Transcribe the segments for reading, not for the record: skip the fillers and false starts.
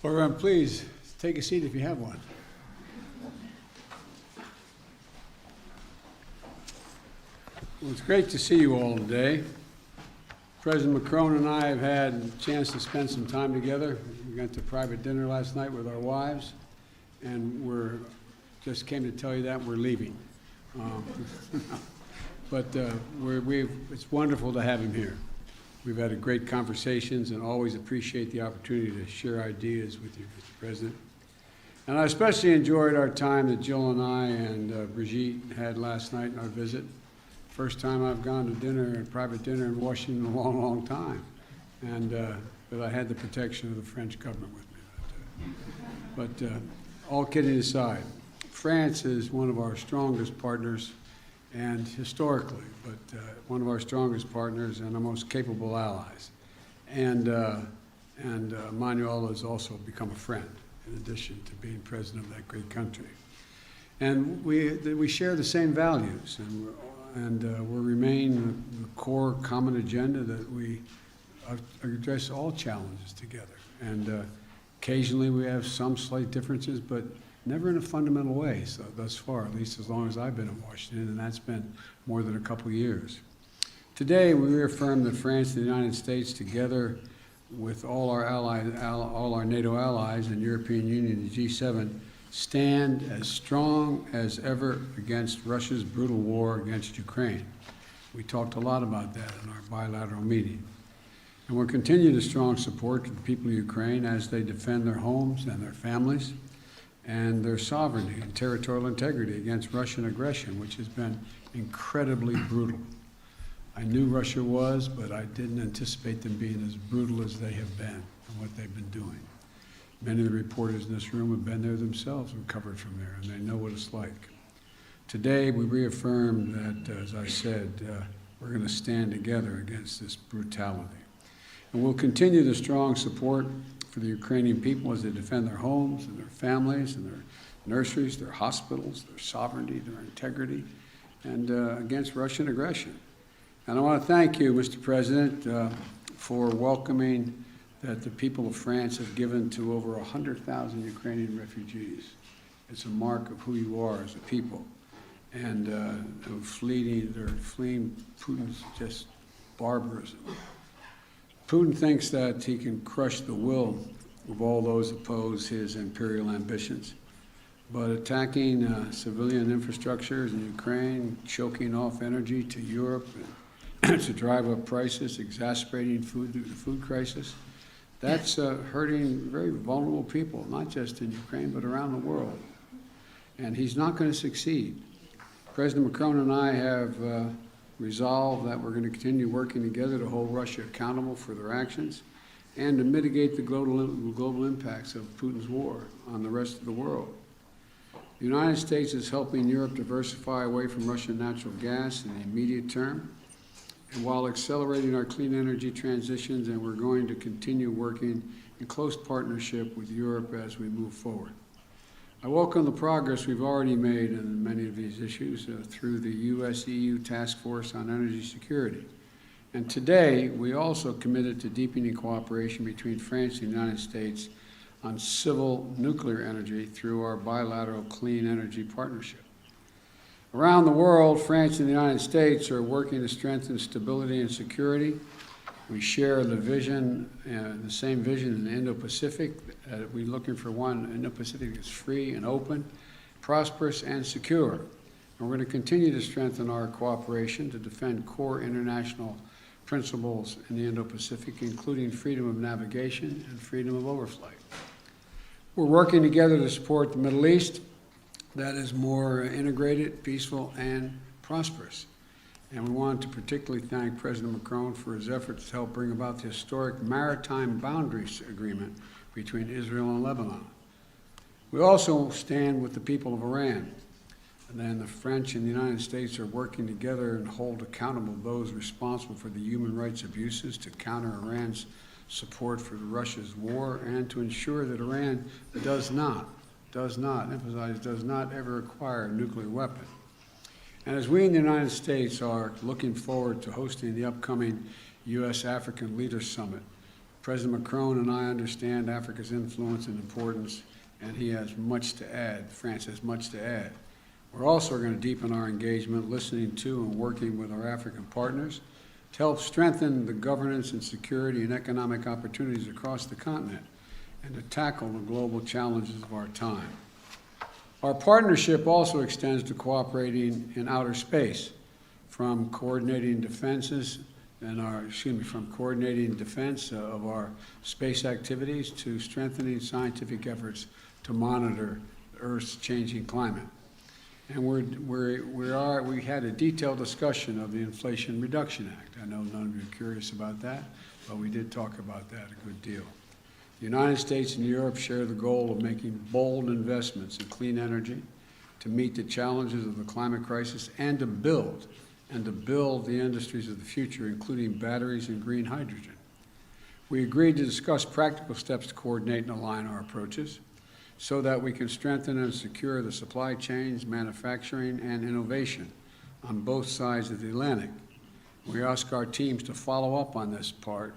Well, please take a seat if you have one. Well, it's great to see you all today. President Macron and I have had a chance to spend some time together. We went to private dinner last night with our wives, and just came to tell you that we're leaving. But it's wonderful to have him here. We've had great conversations and always appreciate the opportunity to share ideas with you, Mr. President. And I especially enjoyed our time that Jill and I and Brigitte had last night in our visit. First time I've gone to dinner, a private dinner in Washington in a long, long time. But I had the protection of the French government with me. All kidding aside, France is one of our strongest partners, and historically, but one of our strongest partners and our most capable allies. And Emmanuel has also become a friend, in addition to being president of that great country. And we share the same values, and we remain the core common agenda that we address all challenges together. And occasionally we have some slight differences, but never in a fundamental way, so thus far, at least as long as I've been in Washington, and that's been more than a couple years. Today, we reaffirm that France and the United States, together with all our NATO allies and European Union and G7, stand as strong as ever against Russia's brutal war against Ukraine. We talked a lot about that in our bilateral meeting. And we'll continue the strong support to the people of Ukraine as they defend their homes and their families and their sovereignty and territorial integrity against Russian aggression, which has been incredibly brutal. I knew Russia was, but I didn't anticipate them being as brutal as they have been and what they've been doing. Many of the reporters in this room have been there themselves and covered from there, and they know what it's like. Today, we reaffirm that, as I said, we're going to stand together against this brutality. And we'll continue the strong support for the Ukrainian people as they defend their homes and their families and their nurseries, their hospitals, their sovereignty, their integrity, and against Russian aggression. And I want to thank you, Mr. President, for welcoming that the people of France have given to over 100,000 Ukrainian refugees. It's a mark of who you are as a people. And they're fleeing Putin's just barbarism. Putin thinks that he can crush the will of all those who oppose his imperial ambitions. But attacking civilian infrastructures in Ukraine, choking off energy to Europe to drive up prices, exacerbating the food crisis, that's hurting very vulnerable people, not just in Ukraine, but around the world. And he's not going to succeed. President Macron and I have resolved that we're going to continue working together to hold Russia accountable for their actions and to mitigate the global impacts of Putin's war on the rest of the world. The United States is helping Europe diversify away from Russian natural gas in the immediate term, and while accelerating our clean energy transitions, and we're going to continue working in close partnership with Europe as we move forward. I welcome the progress we've already made in many of these issues through the US-EU Task Force on Energy Security. And today, we also committed to deepening cooperation between France and the United States on civil nuclear energy through our bilateral clean energy partnership. Around the world, France and the United States are working to strengthen stability and security. We share the vision, the same vision in the Indo-Pacific. We're looking for one Indo-Pacific that's free and open, prosperous and secure. And we're going to continue to strengthen our cooperation to defend core international principles in the Indo-Pacific, including freedom of navigation and freedom of overflight. We're working together to support the Middle East that is more integrated, peaceful, and prosperous. And we want to particularly thank President Macron for his efforts to help bring about the historic maritime boundaries agreement between Israel and Lebanon. We also stand with the people of Iran. And then the French and the United States are working together and hold accountable those responsible for the human rights abuses to counter Iran's support for Russia's war and to ensure that Iran does not ever acquire a nuclear weapon. And as we in the United States are looking forward to hosting the upcoming U.S.-African Leaders Summit, President Macron and I understand Africa's influence and importance, and he has much to add. France has much to add. We're also going to deepen our engagement, listening to and working with our African partners to help strengthen the governance and security and economic opportunities across the continent and to tackle the global challenges of our time. Our partnership also extends to cooperating in outer space, from coordinating defenses and from coordinating defense of our space activities to strengthening scientific efforts to monitor Earth's changing climate. And we had a detailed discussion of the Inflation Reduction Act. I know none of you are curious about that, but we did talk about that a good deal. The United States and Europe share the goal of making bold investments in clean energy to meet the challenges of the climate crisis and to build the industries of the future, including batteries and green hydrogen. We agreed to discuss practical steps to coordinate and align our approaches so that we can strengthen and secure the supply chains, manufacturing, and innovation on both sides of the Atlantic. We ask our teams to follow up on this part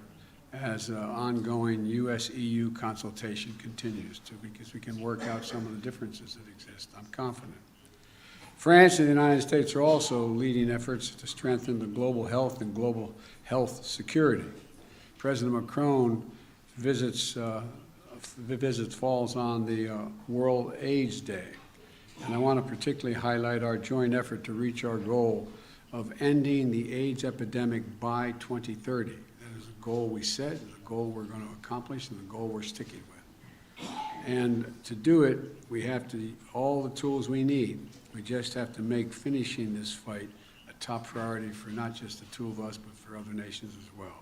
as ongoing U.S.-EU consultation continues, because we can work out some of the differences that exist. I'm confident. France and the United States are also leading efforts to strengthen the global health and global health security. President Macron visits falls on the World AIDS Day, and I want to particularly highlight our joint effort to reach our goal of ending the AIDS epidemic by 2030. That is a goal we set, the goal we're going to accomplish, and the goal we're sticking with. And to do it, we have all the tools we need. We just have to make finishing this fight a top priority for not just the two of us, but for other nations as well.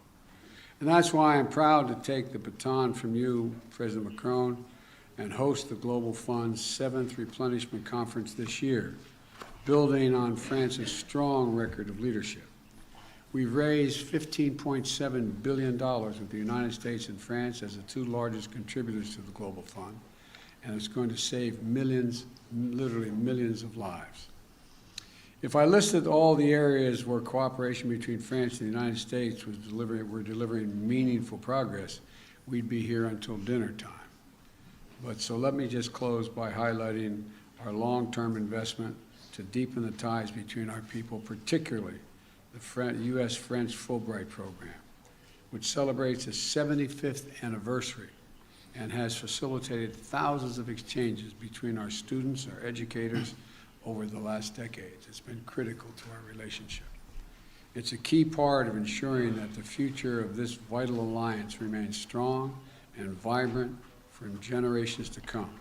And that's why I'm proud to take the baton from you, President Macron, and host the Global Fund's 7th Replenishment Conference this year, building on France's strong record of leadership. We've raised $15.7 billion with the United States and France as the two largest contributors to the Global Fund, and it's going to save millions, literally millions of lives. If I listed all the areas where cooperation between France and the United States were delivering meaningful progress, we'd be here until dinner time. So let me just close by highlighting our long-term investment to deepen the ties between our people, particularly the U.S.-French Fulbright program, which celebrates its 75th anniversary and has facilitated thousands of exchanges between our students, our educators, over the last decades. It's been critical to our relationship. It's a key part of ensuring that the future of this vital alliance remains strong and vibrant for generations to come.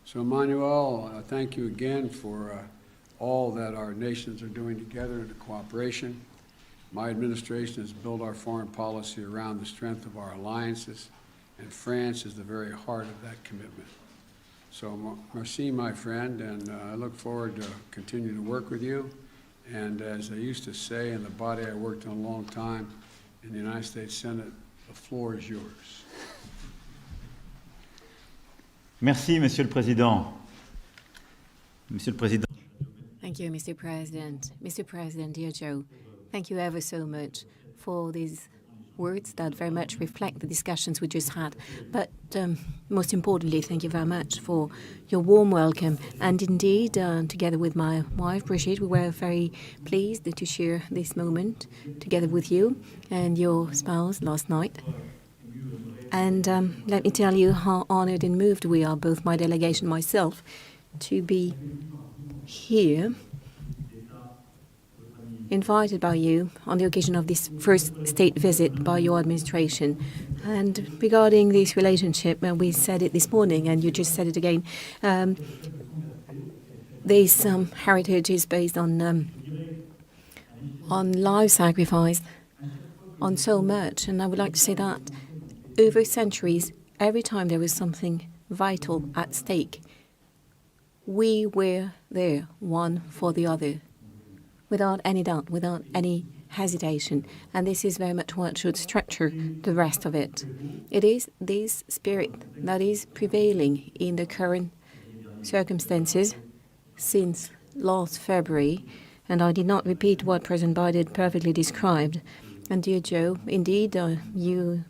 So Emmanuel, thank you again for all that our nations are doing together in cooperation. My administration has built our foreign policy around the strength of our alliances, and France is the very heart of that commitment. So merci, my friend, and I look forward to continuing to work with you. And as I used to say in the body I worked in a long time, in the United States Senate, the floor is yours. Merci, Monsieur le Président. Monsieur le Président. Thank you, Mr. President. Mr. President, dear Joe, thank you ever so much for these words that very much reflect the discussions we just had. But most importantly, thank you very much for your warm welcome. And indeed, together with my wife, Brigitte, we were very pleased to share this moment together with you and your spouse last night. And let me tell you how honored and moved we are, both my delegation and myself, to be here, invited by you on the occasion of this first state visit by your administration. And regarding this relationship, we said it this morning, and you just said it again, this heritage is based on life sacrifice, on so much. And I would like to say that over centuries, every time there was something vital at stake, we were there, one for the other, without any doubt, without any hesitation. And this is very much what should structure the rest of it. It is this spirit that is prevailing in the current circumstances since last February. And I did not repeat what President Biden perfectly described. And dear Joe, indeed, you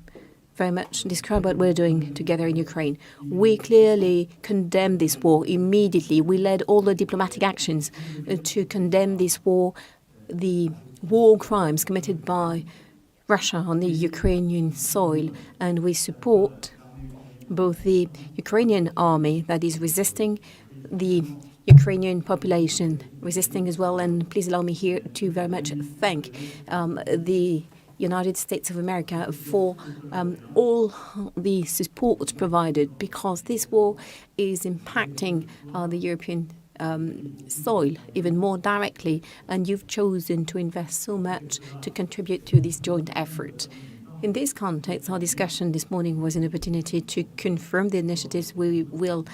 very much describe what we're doing together in Ukraine. We clearly condemn this war immediately. We led all the diplomatic actions to condemn this war, the war crimes committed by Russia on the Ukrainian soil, and we support both the Ukrainian army that is resisting, the Ukrainian population resisting as well. And please allow me here to very much thank the United States of America for all the support provided, because this war is impacting the European soil even more directly, and you've chosen to invest so much to contribute to this joint effort. In this context, our discussion this morning was an opportunity to confirm the initiatives we will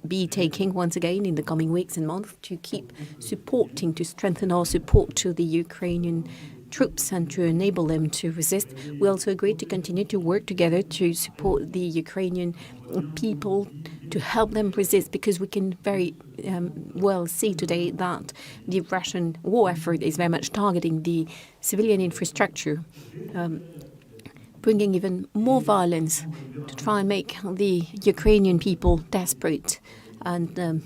be taking once again in the coming weeks and months to keep supporting, to strengthen our support to the Ukrainian troops and to enable them to resist. We also agreed to continue to work together to support the Ukrainian people, to help them resist, because we can very well see today that the Russian war effort is very much targeting the civilian infrastructure, bringing even more violence to try and make the Ukrainian people desperate and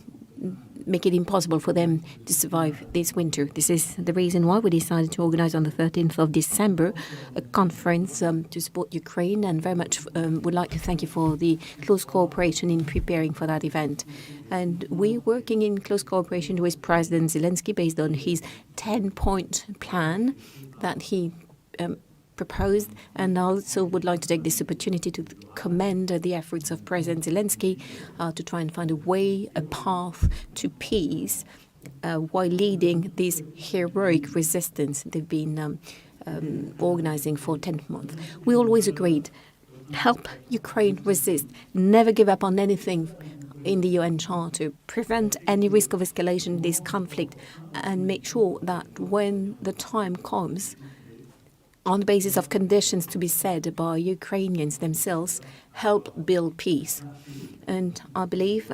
make it impossible for them to survive this winter. This is the reason why we decided to organize on the 13th of December a conference to support Ukraine, and very much would like to thank you for the close cooperation in preparing for that event. And we're working in close cooperation with President Zelensky based on his 10-point plan that he proposed, and also would like to take this opportunity to commend the efforts of President Zelensky to try and find a way, a path to peace while leading this heroic resistance they've been organizing for 10 months. We always agreed, help Ukraine resist, never give up on anything in the UN Charter, prevent any risk of escalation in this conflict, and make sure that when the time comes, on the basis of conditions to be set by Ukrainians themselves, help build peace. And I believe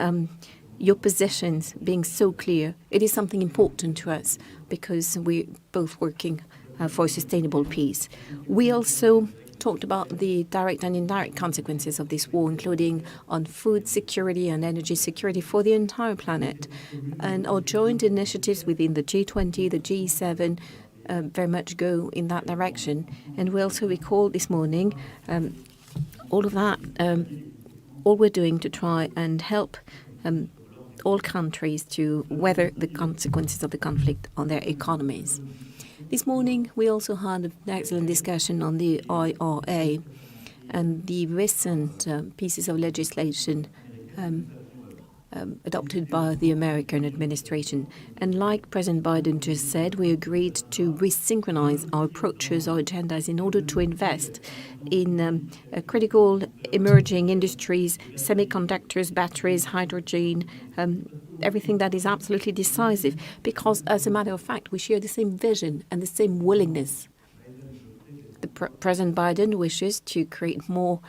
your positions being so clear, it is something important to us, because we're both working for sustainable peace. We also talked about the direct and indirect consequences of this war, including on food security and energy security for the entire planet. And our joint initiatives within the G20, the G7, very much go in that direction. And we also recall this morning all of that, all we're doing to try and help all countries to weather the consequences of the conflict on their economies. This morning, we also had an excellent discussion on the IRA and the recent pieces of legislation adopted by the American administration. And like President Biden just said, we agreed to resynchronize our approaches, our agendas, in order to invest in critical emerging industries, semiconductors, batteries, hydrogen, everything that is absolutely decisive. Because, as a matter of fact, we share the same vision and the same willingness. President Biden wishes to create more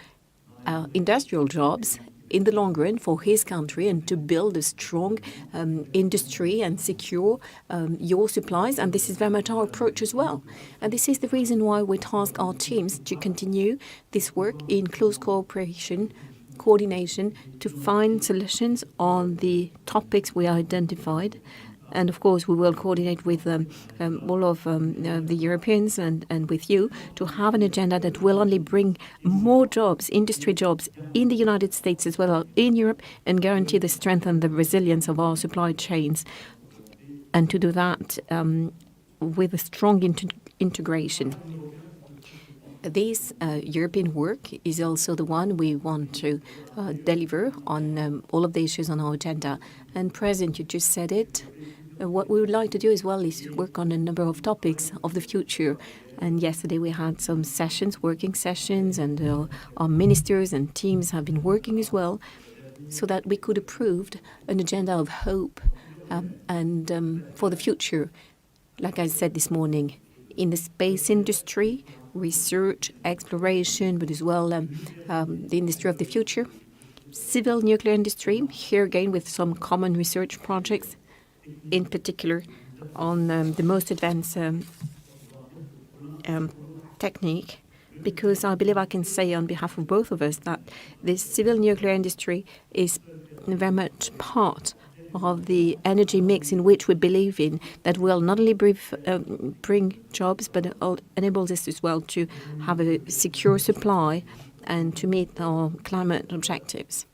industrial jobs in the long run for his country, and to build a strong industry and secure your supplies. And this is very much our approach as well. And this is the reason why we task our teams to continue this work in close cooperation, coordination, to find solutions on the topics we identified. And of course, we will coordinate with all of the Europeans and with you to have an agenda that will only bring more jobs, industry jobs, in the United States as well as in Europe, and guarantee the strength and the resilience of our supply chains. And to do that with a strong integration. This European work is also the one we want to deliver on all of the issues on our agenda. And President, you just said it. What we would like to do as well is work on a number of topics of the future. And yesterday we had some sessions, working sessions, and our ministers and teams have been working as well, so that we could approve an agenda of hope and for the future. Like I said this morning, in the space industry, research, exploration, but as well the industry of the future. Civil nuclear industry, here again with some common research projects, in particular on the most advanced technique because I believe I can say on behalf of both of us that this civil nuclear industry is very much part of the energy mix in which we believe in, that will not only bring jobs, but enables us as well to have a secure supply and to meet our climate objectives.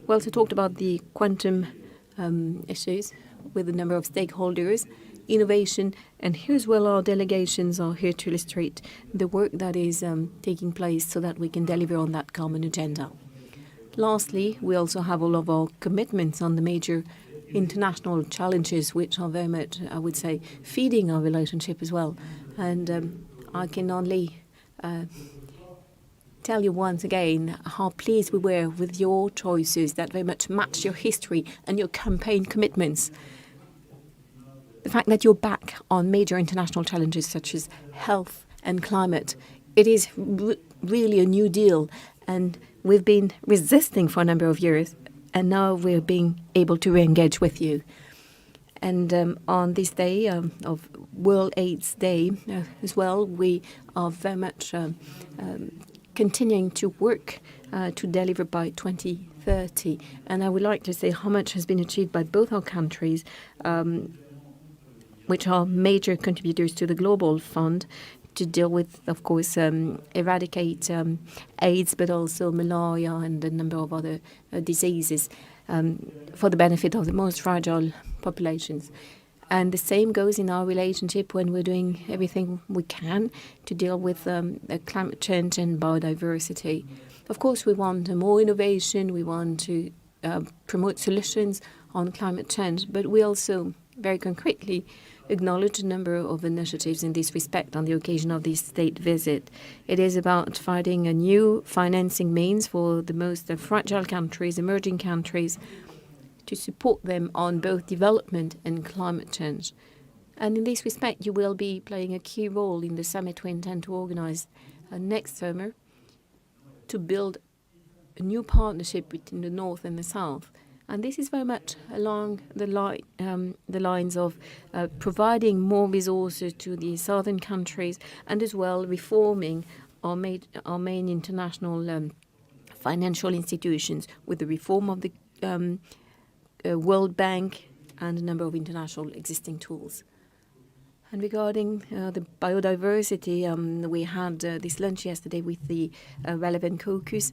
We also talked about the quantum issues with a number of stakeholders, innovation, and here as well our delegations are here to illustrate the work that is taking place so that we can deliver on that common agenda. Lastly, we also have all of our commitments on the major international challenges, which are very much, I would say, feeding our relationship as well. And I can only tell you once again how pleased we were with your choices that very much match your history and your campaign commitments. The fact that you're back on major international challenges such as health and climate, it is really a new deal, and we've been resisting for a number of years, and now we're being able to re-engage with you. And on this day of World AIDS Day as well, we are very much continuing to work to deliver by 2030. And I would like to say how much has been achieved by both our countries, which are major contributors to the Global Fund to deal with, of course, eradicate AIDS, but also malaria and a number of other diseases for the benefit of the most fragile populations. And the same goes in our relationship when we're doing everything we can to deal with climate change and biodiversity. Of course, we want more innovation, we want to promote solutions on climate change, but we also very concretely acknowledge a number of initiatives in this respect on the occasion of this state visit. It is about finding a new financing means for the most fragile countries, emerging countries, to support them on both development and climate change. And in this respect, you will be playing a key role in the summit we intend to organize next summer to build a new partnership between the North and the South. And this is very much along the lines of providing more resources to the southern countries and as well reforming our main international financial institutions with the reform of the World Bank and a number of international existing tools. And regarding the biodiversity, we had this lunch yesterday with the relevant caucus.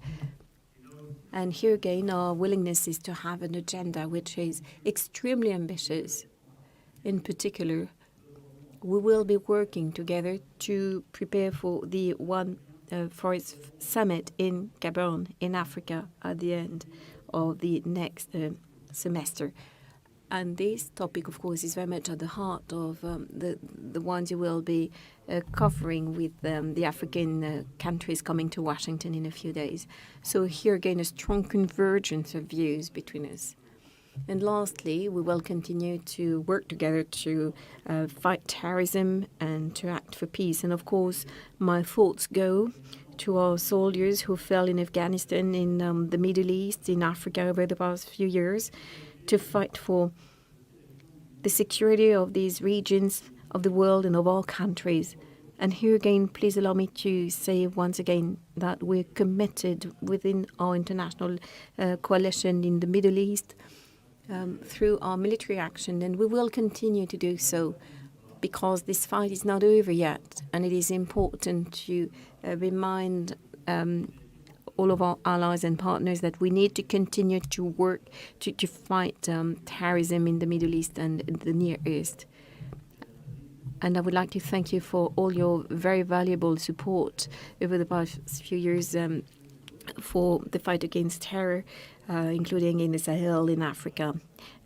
And here again, our willingness is to have an agenda which is extremely ambitious. In particular, we will be working together to prepare for the One Forest Summit in Gabon, in Africa, at the end of the next semester. And this topic, of course, is very much at the heart of the ones you will be covering with the African countries coming to Washington in a few days. So here again, a strong convergence of views between us. And lastly, we will continue to work together to fight terrorism and to act for peace. And of course, my thoughts go to our soldiers who fell in Afghanistan, in the Middle East, in Africa over the past few years, to fight for the security of these regions of the world and of all countries. And here again, please allow me to say once again that we're committed within our international coalition in the Middle East through our military action, and we will continue to do so because this fight is not over yet, and it is important to remind all of our allies and partners that we need to continue to work to fight terrorism in the Middle East and the Near East. And I would like to thank you for all your very valuable support over the past few years for the fight against terror, including in the Sahel, in Africa.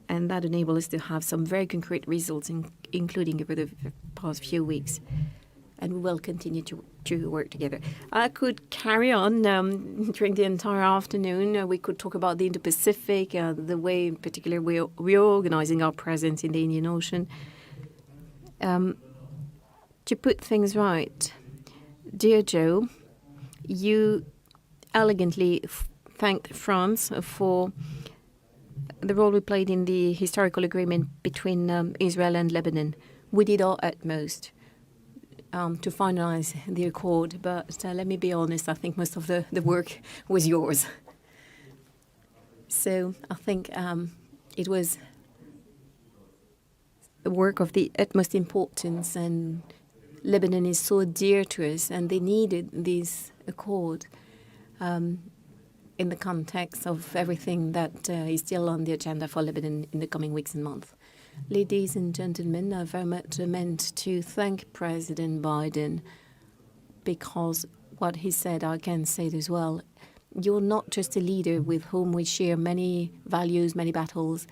And that enabled us to have some very concrete results, including over the past few weeks. And we will continue to work together. I could carry on during the entire afternoon. We could talk about the Indo-Pacific, the way in particular we're reorganizing our presence in the Indian Ocean. To put things right, dear Joe, you elegantly thanked France for the role we played in the historical agreement between Israel and Lebanon. We did our utmost. to finalize the accord, but let me be honest, I think most of the work was yours. So I think it was a work of the utmost importance, and Lebanon is so dear to us, and they needed this accord in the context of everything that is still on the agenda for Lebanon in the coming weeks and months. Ladies and gentlemen, I very much meant to thank President Biden, because what he said, I can say it as well. You're not just a leader with whom we share many values, many battles.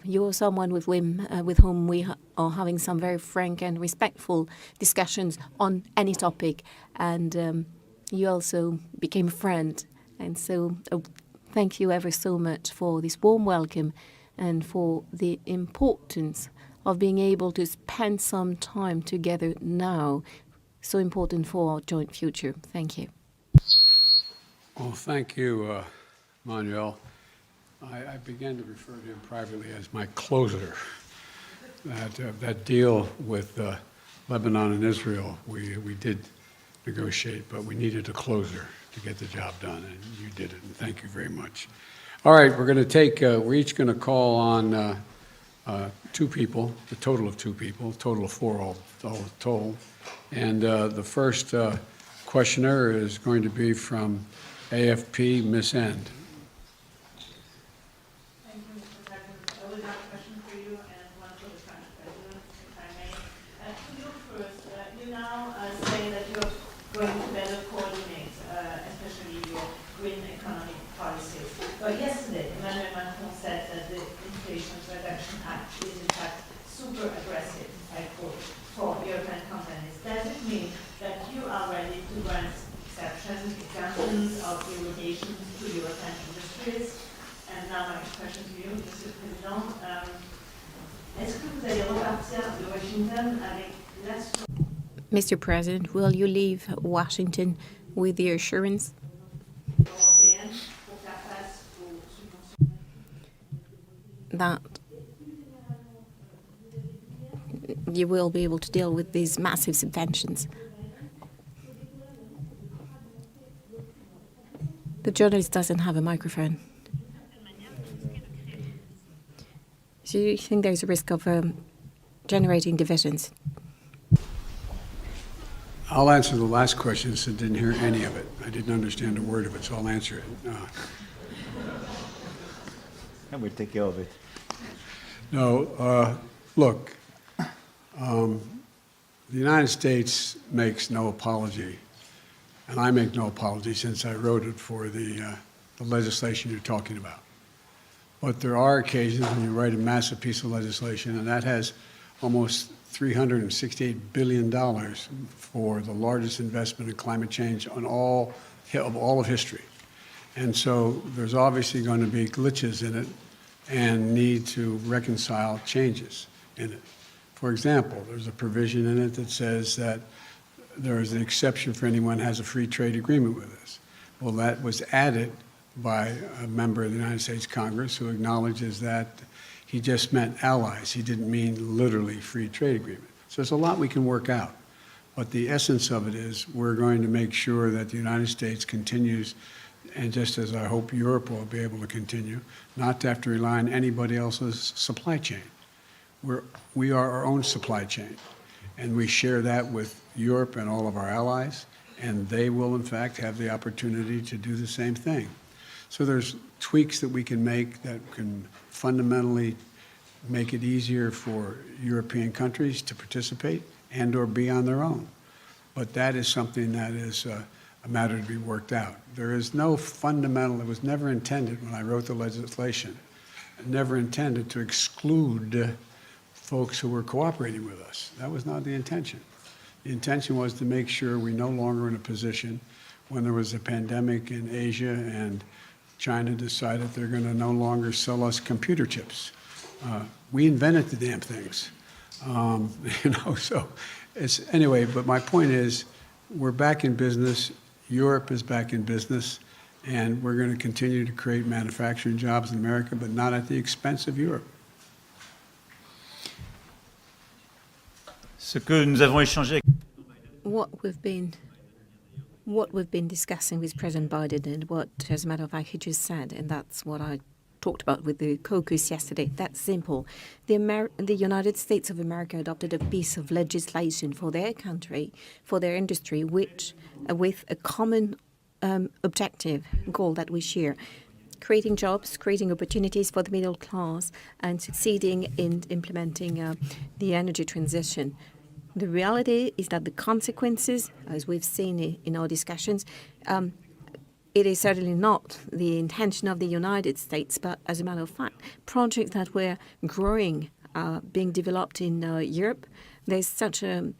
You're someone with whom we are having some very frank and respectful discussions on any topic. And you also became a friend. And so thank you ever so much for this warm welcome and for the importance of being able to spend some time together now. So important for our joint future. Thank you. Well, thank you, Emmanuel. I began to refer to him privately as my closer. That deal with Lebanon and Israel, we did negotiate, but we needed a closer to get the job done, and you did it, and thank you very much. All right, we're going to take, we're each going to call on two people, the total of two people, total of four all told. And the first questioner is going to be from AFP, Miss End. Thank you, Mr. President. I will have a question for you and one for the French President, if I may. To you first, you now say that you're going to better coordinate, especially your green economic policies. But yesterday, Emmanuel Macron said that the Inflation Reduction Act is in fact super aggressive, I quote, for European companies. Does it mean that you are ready to grant exceptions, exemptions of derogations to European industries? And now my question to you, Monsieur le Président. Est-ce que vous allez repartir de Washington avec l'assurance Mr. President, will you leave Washington with the assurance européenne pour faire face aux subventions? that you will be able to deal with these massive subventions? The journalist doesn't have a microphone. So you think there's a risk of generating divisions? I'll answer the last question, since I didn't hear any of it. I didn't understand a word of it, so I'll answer it. I will take care of it. No, look, the United States makes no apology, and I make no apology since I wrote it for the legislation you're talking about. But there are occasions when you write a massive piece of legislation, and that has almost $368 billion for the largest investment in climate change on all of history. And so there's obviously going to be glitches in it and need to reconcile changes in it. For example, there's a provision in it that says that there is an exception for anyone who has a free trade agreement with us. Well, that was added by a member of the United States Congress who acknowledges that he just meant allies. He didn't mean literally free trade agreement. So there's a lot we can work out. But the essence of it is we're going to make sure that the United States continues, and just as I hope Europe will be able to continue, not to have to rely on anybody else's supply chain. We are our own supply chain, and we share that with Europe and all of our allies, and they will, in fact, have the opportunity to do the same thing. So there's tweaks that we can make that can fundamentally make it easier for European countries to participate and or be on their own. But that is something that is a matter to be worked out. There is no fundamental, it was never intended when I wrote the legislation, never intended to exclude folks who were cooperating with us. That was not the intention. The intention was to make sure we're no longer in a position when there was a pandemic in Asia and China decided they're going to no longer sell us computer chips. We invented the damn things, so it's, anyway, but my point is we're back in business. Europe is back in business, and we're going to continue to create manufacturing jobs in America, but not at the expense of Europe. Ce que nous avons échangé avec what we've been discussing with President Biden and what, as a matter of fact, he just said, and that's what I talked about with the caucus yesterday. That's simple. The United States of America adopted a piece of legislation for their country, for their industry, which with a common objective goal that we share: creating jobs, creating opportunities for the middle class, and succeeding in implementing the energy transition. The reality is that the consequences, as we've seen in our discussions, it is certainly not the intention of the United States, but as a matter of fact, projects that were growing, being developed in Europe, there's such a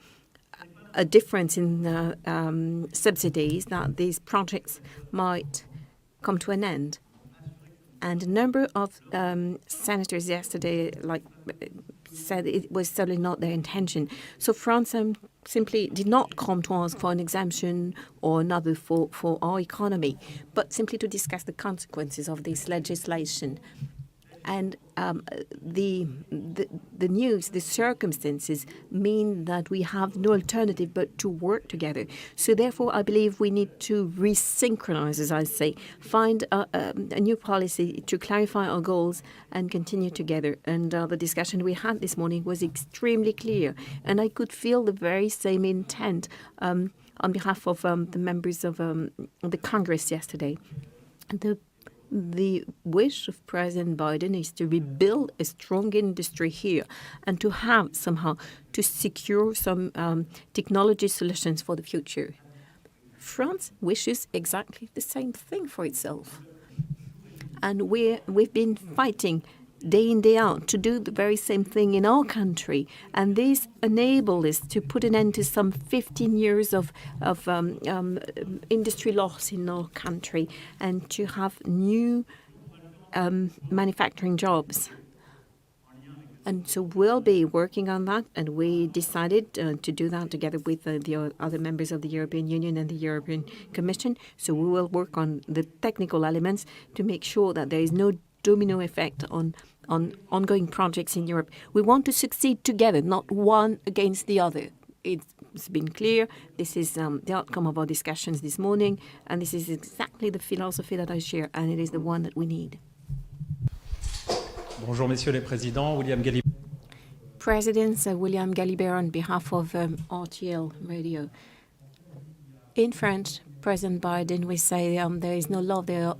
difference in subsidies that these projects might come to an end. And a number of senators yesterday said it was certainly not their intention. So France simply did not come to ask for an exemption or another for our economy, but simply to discuss the consequences of this legislation. And the news, the circumstances mean that we have no alternative but to work together. So therefore, I believe we need to resynchronize, as I say, find a new policy to clarify our goals and continue together. And the discussion we had this morning was extremely clear. And I could feel the very same intent on behalf of the members of the Congress yesterday. The wish of President Biden is to rebuild a strong industry here and to have somehow to secure some technology solutions for the future. France wishes exactly the same thing for itself. And we've been fighting day in, day out to do the very same thing in our country. And this enabled us to put an end to some 15 years of industry loss in our country and to have new manufacturing jobs. And so we'll be working on that, and we decided to do that together with the other members of the European Union and the European Commission. So we will work on the technical elements to make sure that there is no domino effect on ongoing projects in Europe. We want to succeed together, not one against the other. It's been clear. This is the outcome of our discussions this morning, and this is exactly the philosophy that I share, and it is the one that we need. Bonjour, messieurs les présidents. William Galli. President William Galibert on behalf of RTL Radio. In French, President Biden will say there is no love, there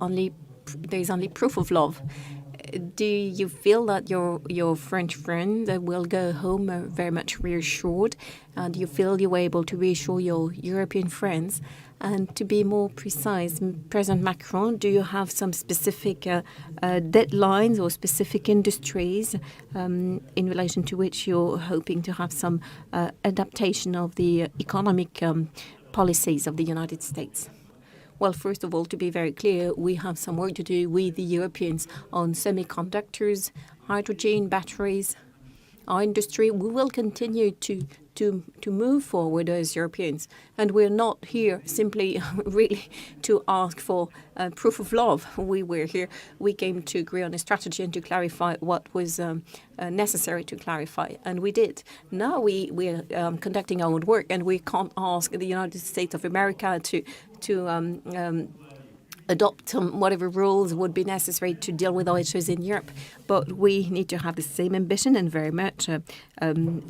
is only proof of love. Do you feel that your French friend will go home very much reassured? Do you feel you were able to reassure your European friends? And to be more precise, President Macron, do you have some specific deadlines or specific industries in relation to which you're hoping to have some adaptation of the economic policies of the United States? Well, first of all, to be very clear, we have some work to do with the Europeans on semiconductors, hydrogen, batteries. Our industry, we will continue to move forward as Europeans. And we're not here simply really to ask for proof of love. We came to agree on a strategy and to clarify what was necessary to clarify. And we did. Now we're conducting our own work, and we can't ask the United States of America to adopt whatever rules would be necessary to deal with all issues in Europe. But we need to have the same ambition and very much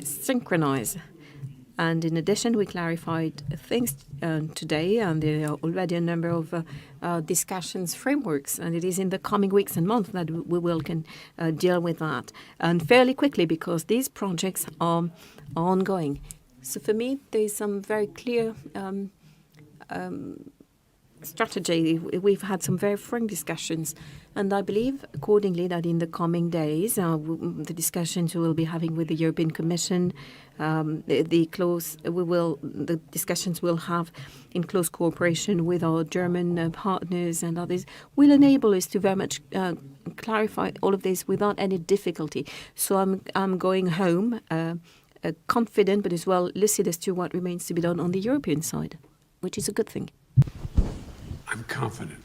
synchronize. And in addition, we clarified things today, and there are already a number of discussions frameworks, and it is in the coming weeks and months that we will deal with that, and fairly quickly, because these projects are ongoing. So for me, there is some very clear strategy. We've had some very frank discussions, and I believe accordingly that in the coming days, the discussions we will be having with the European Commission, the discussions we'll have in close cooperation with our German partners and others will enable us to very much clarify all of this without any difficulty. So I'm going home confident, but as well lucid as to what remains to be done on the European side, which is a good thing. I'm confident.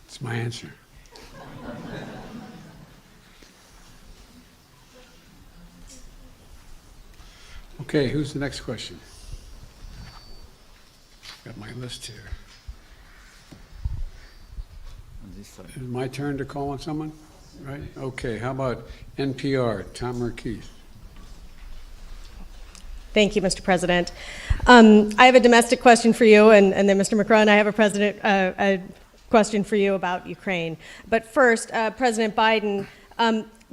It's my answer. Okay, who's the next question? Got my list here. On this side. Is it my turn to call on someone? Right? Okay, how about NPR, Tom Merkeith? Thank you, Mr. President. I have a domestic question for you, and then Mr. Macron, I have a question for you about Ukraine. But first, President Biden,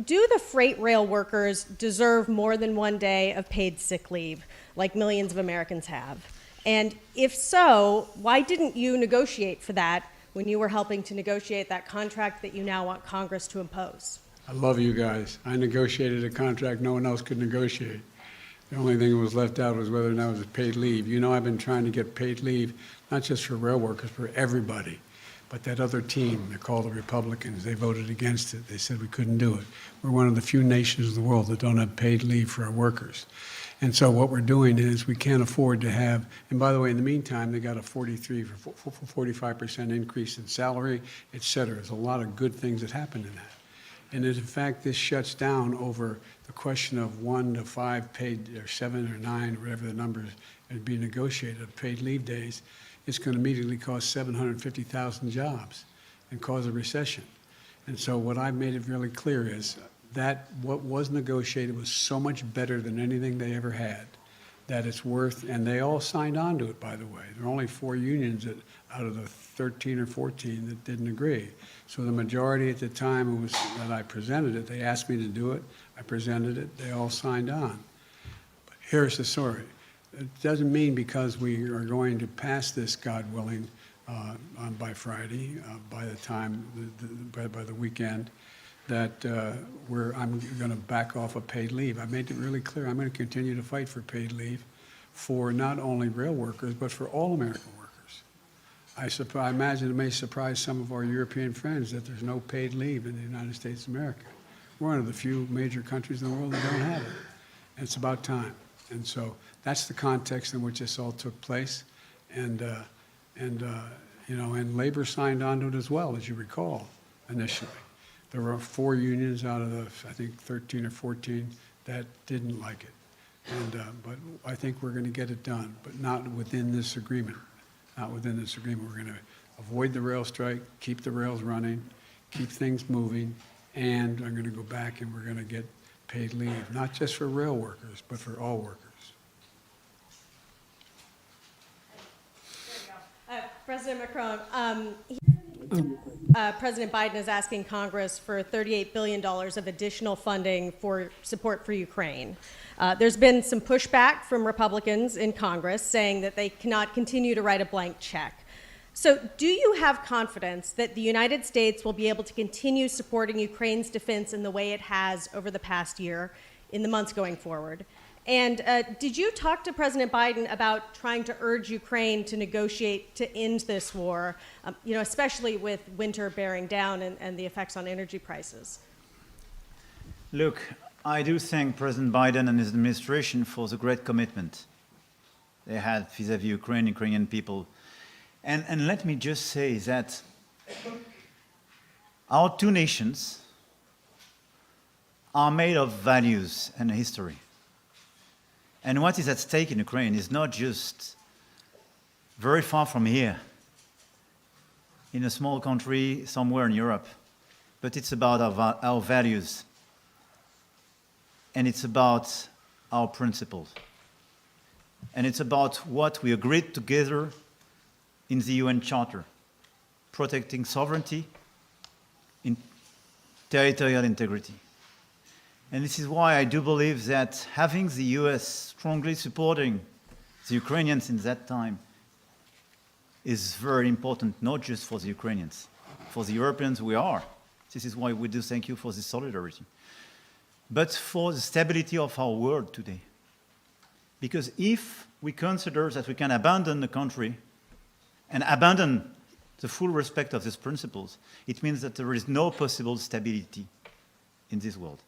do the freight rail workers deserve more than 1 day of paid sick leave, like millions of Americans have? And if so, why didn't you negotiate for that when you were helping to negotiate that contract that you now want Congress to impose? I love you guys. I negotiated a contract no one else could negotiate. The only thing that was left out was whether or not it was paid leave. You know, I've been trying to get paid leave, not just for rail workers, for everybody. But that other team, they're called the Republicans, they voted against it. They said we couldn't do it. We're one of the few nations in the world that don't have paid leave for our workers. And so what we're doing is we can't afford to have, and by the way, in the meantime, they got a 45% increase in salary, et cetera. There's a lot of good things that happened in that. And in fact, this shuts down over the question of 1 to 5 paid, or 7 or 9, whatever the numbers would be negotiated, of paid leave days. It's going to immediately cost 750,000 jobs and cause a recession. And so what I've made it really clear is that what was negotiated was so much better than anything they ever had, that it's worth, and they all signed on to it, by the way. There are only 4 unions out of the 13 or 14 that didn't agree. So the majority at the time that I presented it, they asked me to do it, I presented it, they all signed on. But here's the story. It doesn't mean because we are going to pass this, God willing, by Friday, by the time, by the weekend, that I'm going to back off of paid leave. I made it really clear I'm going to continue to fight for paid leave for not only rail workers, but for all American workers. I imagine it may surprise some of our European friends that there's no paid leave in the United States of America. We're one of the few major countries in the world that don't have it. And it's about time. And so that's the context in which this all took place. And labor signed on to it as well, as you recall, initially. There were 4 unions out of the, I think, 13 or 14 that didn't like it. But I think we're going to get it done, but not within this agreement. Not within this agreement. We're going to avoid the rail strike, keep the rails running, keep things moving, and I'm going to go back and we're going to get paid leave, not just for rail workers, but for all workers. President Macron, President Biden is asking Congress for $38 billion of additional funding for support for Ukraine. There's been some pushback from Republicans in Congress saying that they cannot continue to write a blank check. So do you have confidence that the United States will be able to continue supporting Ukraine's defense in the way it has over the past year, in the months going forward? And did you talk to President Biden about trying to urge Ukraine to negotiate to end this war, especially with winter bearing down and the effects on energy prices? Look, I do thank President Biden and his administration for the great commitment they had vis-à-vis Ukrainian people. And let me just say that our 2 nations are made of values and history. And what is at stake in Ukraine is not just very far from here, in a small country somewhere in Europe, but it's about our values, and it's about our principles, and it's about what we agreed together in the UN Charter, protecting sovereignty, in territorial integrity. And this is why I do believe that having the US strongly supporting the Ukrainians in that time is very important, not just for the Ukrainians. For the Europeans, we are. This is why we do thank you for this solidarity. But for the stability of our world today. Because if we consider that we can abandon the country and abandon the full respect of these principles, it means that there is no possible stability in this world.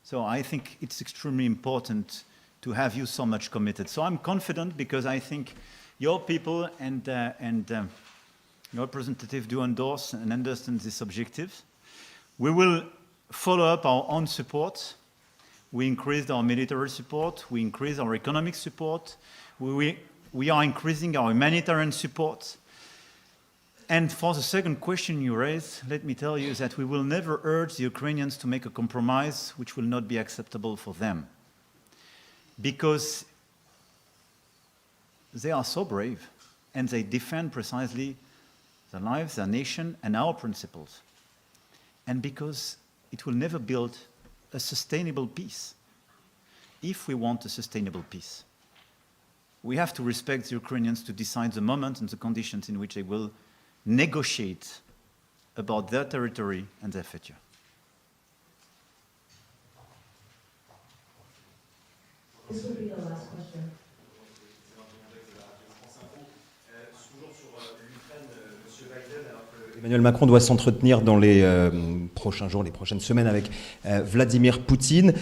So I think it's extremely important to have you so much committed. So I'm confident because I think your people and your representative do endorse and understand these objectives. We will follow up our own support We increased our military support. We increased our economic support. We are increasing our humanitarian support. And for the second question you raised, let me tell you that we will never urge the Ukrainians to make a compromise which will not be acceptable for them. Because they are so brave and they defend precisely their lives, their nation, and our principles. And because it will never build a sustainable peace. If we want a sustainable peace, we have to respect the Ukrainians to decide the moment and the conditions in which they will negotiate about their territory and their future. This will be the last question. Emmanuel Macron doit s'entretenir dans les prochains jours, les prochaines semaines avec Vladimir Poutine.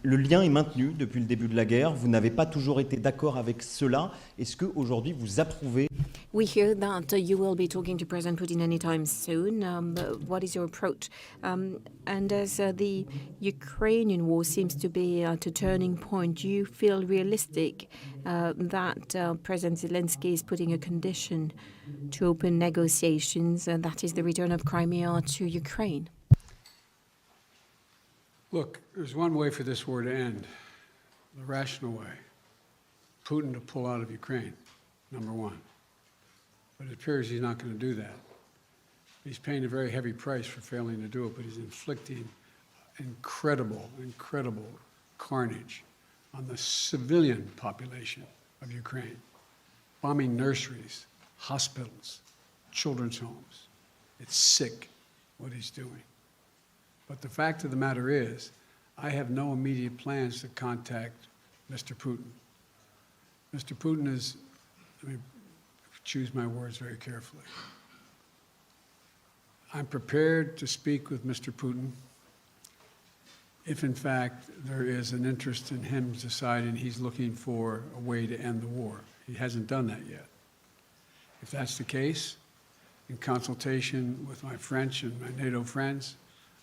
Le lien est maintenu depuis le début de la guerre. Vous n'avez pas toujours été d'accord avec cela. Est-ce qu'aujourd'hui vous approuvez? We hear that you will be talking to President Putin anytime soon. What is your approach? And as the Ukrainian war seems to be at a turning point, do you feel realistic that President Zelensky is putting a condition to open negotiations, and that is the return of Crimea to Ukraine? Look, there's one way for this war to end, the rational way. Putin to pull out of Ukraine, number one. But it appears he's not going to do that. He's paying a very heavy price for failing to do it, but he's inflicting incredible carnage on the civilian population of Ukraine, bombing nurseries, hospitals, children's homes. It's sick what he's doing. But the fact of the matter is, I have no immediate plans to contact Mr. Putin. Mr. Putin is, let me choose my words very carefully. I'm prepared to speak with Mr. Putin if, in fact, there is an interest in him deciding he's looking for a way to end the war. He hasn't done that yet. If that's the case, in consultation with my French and my NATO friends,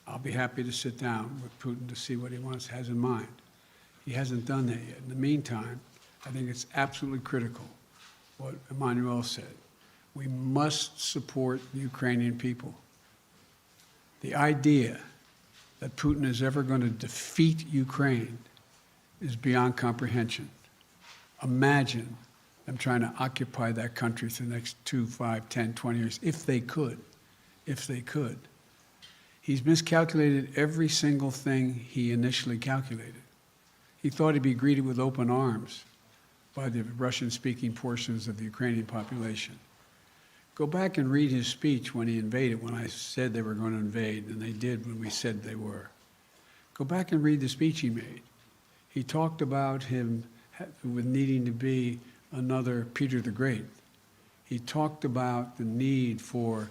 I'll be happy to sit down with Putin to see what he has in mind. He hasn't done that yet. In the meantime, I think it's absolutely critical what Emmanuel said. We must support the Ukrainian people. The idea that Putin is ever going to defeat Ukraine is beyond comprehension. Imagine them trying to occupy that country for the next 2, 5, 10, 20 years, if they could. He's miscalculated every single thing he initially calculated. He thought he'd be greeted with open arms by the Russian-speaking portions of the Ukrainian population. Go back and read his speech when he invaded, when I said they were going to invade, and they did when we said they were. Go back and read the speech he made. He talked about him with needing to be another Peter the Great. He talked about the need for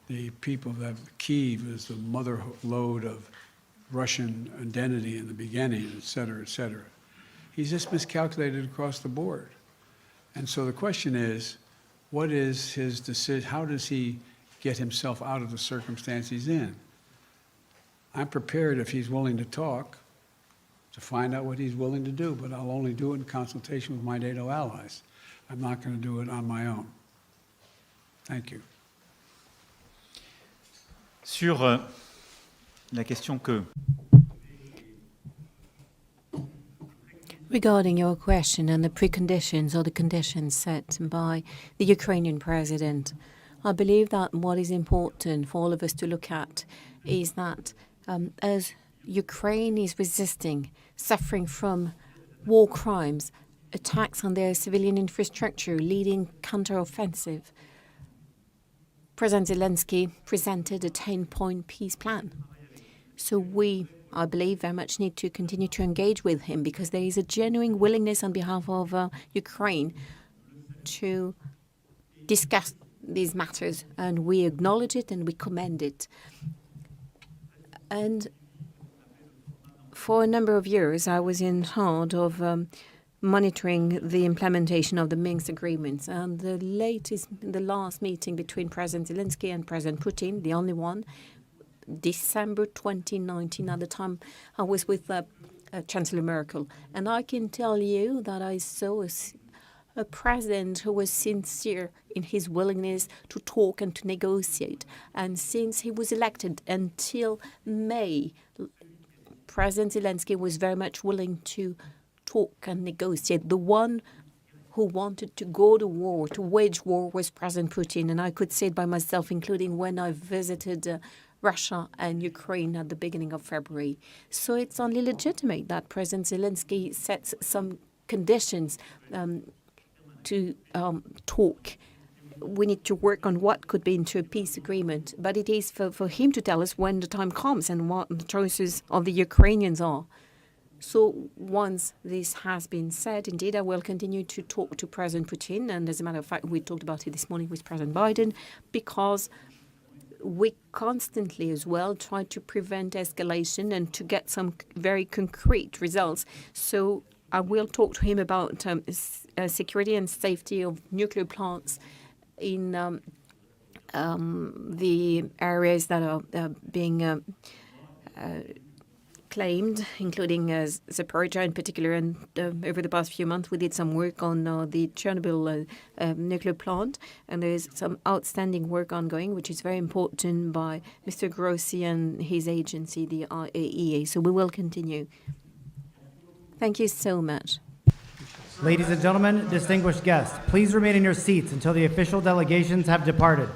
the people that Kyiv is the mother lode of Russian identity in the beginning, et cetera, et cetera. He's just miscalculated across the board. And so the question is, what is his decision? How does he get himself out of the circumstance he's in? I'm prepared, if he's willing to talk, to find out what he's willing to do, but I'll only do it in consultation with my NATO allies. I'm not going to do it on my own. Thank you. Sur la question que... Regarding your question and the preconditions or the conditions set by the Ukrainian president, I believe that what is important for all of us to look at is that as Ukraine is resisting, suffering from war crimes, attacks on their civilian infrastructure, leading counteroffensive, President Zelensky presented a 10-point peace plan. So we, I believe, very much need to continue to engage with him because there is a genuine willingness on behalf of Ukraine to discuss these matters, and we acknowledge it and we commend it. And for a number of years, I was in charge of monitoring the implementation of the Minsk agreements. And the last meeting between President Zelensky and President Putin, the only one, December 2019, at the time I was with Chancellor Merkel. And I can tell you that I saw a president who was sincere in his willingness to talk and to negotiate. And since he was elected until May, President Zelensky was very much willing to talk and negotiate. The one who wanted to go to war, to wage war, was President Putin. And I could say it by myself, including when I visited Russia and Ukraine at the beginning of February. So it's only legitimate that President Zelensky sets some conditions to talk. We need to work on what could be into a peace agreement. But it is for him to tell us when the time comes and what the choices of the Ukrainians are. So once this has been said, indeed, I will continue to talk to President Putin. And as a matter of fact, we talked about it this morning with President Biden, because we constantly as well try to prevent escalation and to get some very concrete results. So I will talk to him about security and safety of nuclear plants in the areas that are being claimed, including Zaporizhzhia in particular. And over the past few months, we did some work on the Chernobyl nuclear plant. And there's some outstanding work ongoing, which is very important by Mr. Grossi and his agency, the IAEA. So we will continue. Thank you so much. Ladies and gentlemen, distinguished guests, please remain in your seats until the official delegations have departed.